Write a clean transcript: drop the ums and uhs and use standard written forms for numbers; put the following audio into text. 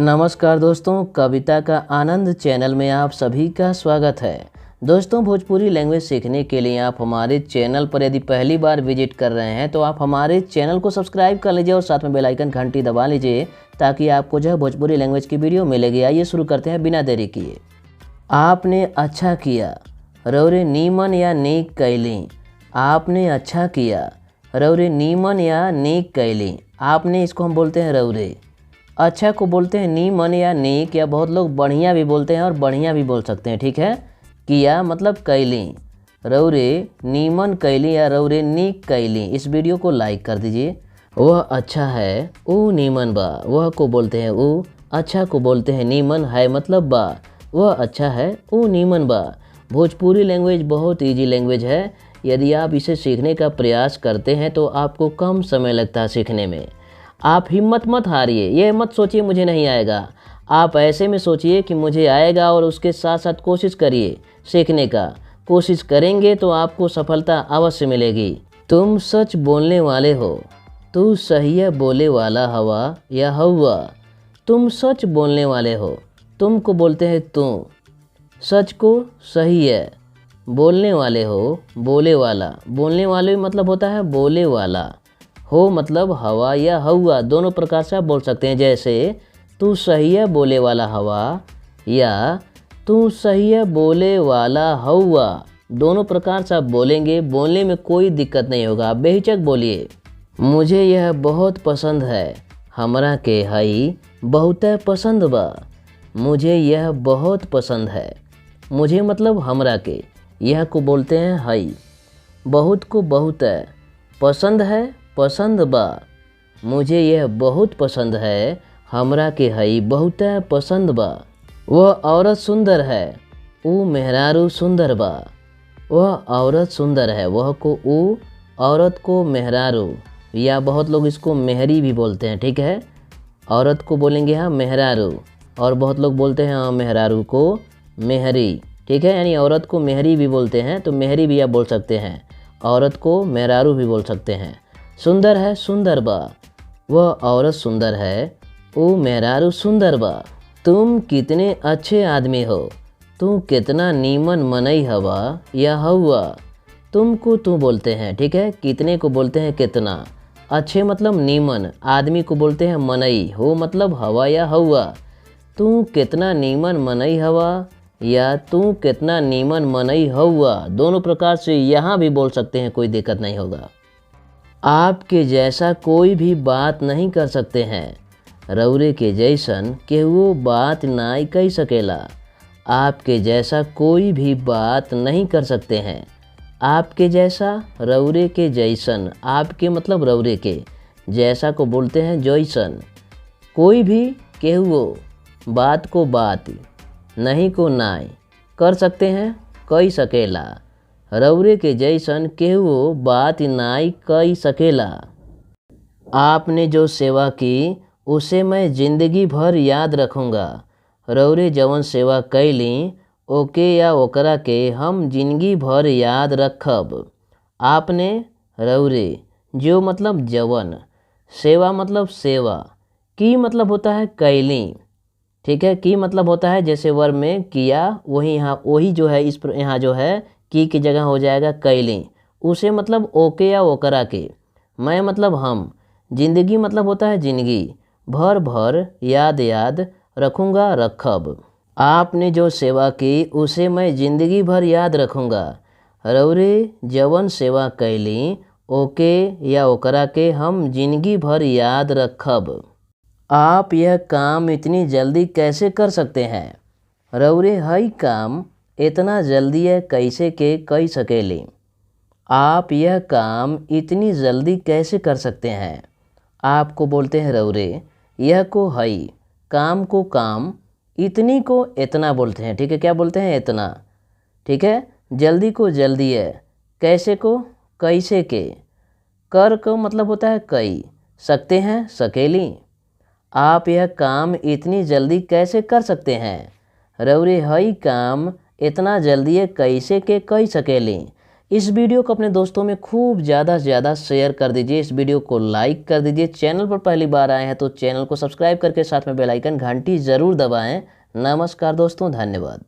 नमस्कार दोस्तों, कविता का आनंद चैनल में आप सभी का स्वागत है। दोस्तों, भोजपुरी लैंग्वेज सीखने के लिए आप हमारे चैनल पर यदि पहली बार विजिट कर रहे हैं तो आप हमारे चैनल को सब्सक्राइब कर लीजिए और साथ में बेल आइकन घंटी दबा लीजिए ताकि आपको जो है भोजपुरी लैंग्वेज की वीडियो मिलेगी। आइए शुरू करते हैं बिना देरी किए। आपने अच्छा किया, रौरे नीमन या नेक कैली। आपने अच्छा किया, रौरे नीमन या नेक कैली। आपने इसको हम बोलते हैं रौरे। अच्छा को बोलते हैं नीमन या नेक, या बहुत लोग बढ़िया भी बोलते हैं और बढ़िया भी बोल सकते हैं। ठीक है, किया मतलब कैली। रौरे नीमन कैली या रौरे नेक कैली। इस वीडियो को लाइक कर दीजिए। वह अच्छा है, वो नीमन बा। वह को बोलते हैं वो, अच्छा को बोलते हैं नीमन, है मतलब बा। वह अच्छा है, वो नीमन बा। भोजपुरी लैंग्वेज बहुत ईजी लैंग्वेज है। यदि आप इसे सीखने का प्रयास करते हैं तो आपको कम समय लगता है सीखने में। आप हिम्मत मत हारिए, ये मत सोचिए मुझे नहीं आएगा। आप ऐसे में सोचिए कि मुझे आएगा और उसके साथ साथ कोशिश करिए सीखने का। कोशिश करेंगे तो आपको सफलता अवश्य मिलेगी। तुम सच बोलने वाले हो, तू सही है बोले वाला हवा या हवा। तुम सच बोलने वाले हो, तुम को बोलते हैं तू, सच को सही है बोलने वाले हो, बोले वाला। बोलने वाले मतलब होता है बोले वाला, हो मतलब हवा या हवा। दोनों प्रकार से आप बोल सकते हैं, जैसे तू सही है बोले वाला हवा या तू सही है बोले वाला हवा। दोनों प्रकार से आप बोलेंगे, बोलने में कोई दिक्कत नहीं होगा। आप बेहिचक बोलिए। मुझे यह बहुत पसंद है, हमरा के हई बहुत पसंद बा। मुझे यह बहुत पसंद है, मुझे मतलब हमरा के, यह को बोलते हैं हई, बहुत को बहुत है, पसंद है पसंद बा। मुझे यह बहुत पसंद है, हमरा के हई बहुत पसंद बा। वह औरत सुंदर है, ऊ मेहरारू सुंदर बा। वह औरत सुंदर है, वह को ऊ, औरत को मेहरारू, या बहुत लोग इसको मेहरी भी बोलते हैं। ठीक है, औरत को बोलेंगे हाँ मेहरारू, और बहुत लोग बोलते हैं हाँ मेहरारू को मेहरी। ठीक है, यानी औरत को मेहरी भी बोलते हैं, तो मेहरी भी आप बोल सकते हैं। औरत को मेहरारू भी बोल सकते हैं। सुंदर है सुंदर बा, वह औरत सुंदर है, वो मेहरारू सुंदर बा। तुम कितने अच्छे आदमी हो, तू कितना नीमन मनई हवा या हवा। तुम को तू बोलते हैं। ठीक है, कितने को बोलते हैं कितना, अच्छे मतलब नीमन, आदमी को बोलते हैं मनई, हो मतलब हवा या हवा। तू कितना नीमन मनई हवा या तू कितना नीमन मनई हवा। दोनों प्रकार से यहाँ भी बोल सकते हैं, कोई दिक्कत नहीं होगा। आपके जैसा कोई भी बात नहीं कर सकते हैं, रौरे के जैसन केहू बात नाई कह सकेला। आपके जैसा कोई भी बात नहीं कर सकते हैं। आपके जैसा, रौरे के जैसन, आपके मतलब रौरे के, जैसा को बोलते हैं जैसन। कोई भी केहू बात को बात, नहीं को नाई कर सकते हैं, कह सकेला। रौरे के जैसन केहू बात नाई कह सकेला। आपने जो सेवा की उसे मैं जिंदगी भर याद रखूँगा। रौरे जवन सेवा कैली ओके या ओकरा के हम जिंदगी भर याद रखब। आपने, रौरे, जो मतलब जवन, सेवा मतलब सेवा, की मतलब होता है कैली। ठीक है, की मतलब होता है जैसे वर्ब में किया, वही यहाँ वही जो है, इस पर यहाँ जो है की जगह हो जाएगा कैली। उसे मतलब ओके या ओकरा के, मैं मतलब हम, जिंदगी मतलब होता है जिंदगी, भर भर, याद याद, रखूँगा रखब। आपने जो सेवा की उसे मैं जिंदगी भर याद रखूँगा। रौरे जवन सेवा कैली ओके या ओकरा के हम जिंदगी भर याद रखब। आप यह काम इतनी जल्दी कैसे कर सकते हैं, रौरे हई काम इतना जल्दी है कैसे के कह सकेली। आप यह काम इतनी जल्दी कैसे कर सकते हैं। आपको बोलते हैं रौरे, यह को हई, काम को काम, इतनी को इतना बोलते हैं। ठीक है, क्या बोलते हैं इतना। ठीक है, जल्दी को जल्दी है, कैसे को कैसे के, कर को मतलब होता है कई, सकते हैं सकेली। आप यह काम इतनी जल्दी कैसे कर सकते हैं, रौरे हई काम इतना जल्दी है कैसे के कह सकेली। इस वीडियो को अपने दोस्तों में खूब ज़्यादा से ज़्यादा शेयर कर दीजिए। इस वीडियो को लाइक कर दीजिए। चैनल पर पहली बार आए हैं तो चैनल को सब्सक्राइब करके साथ में बेल आइकन घंटी ज़रूर दबाएं। नमस्कार दोस्तों, धन्यवाद।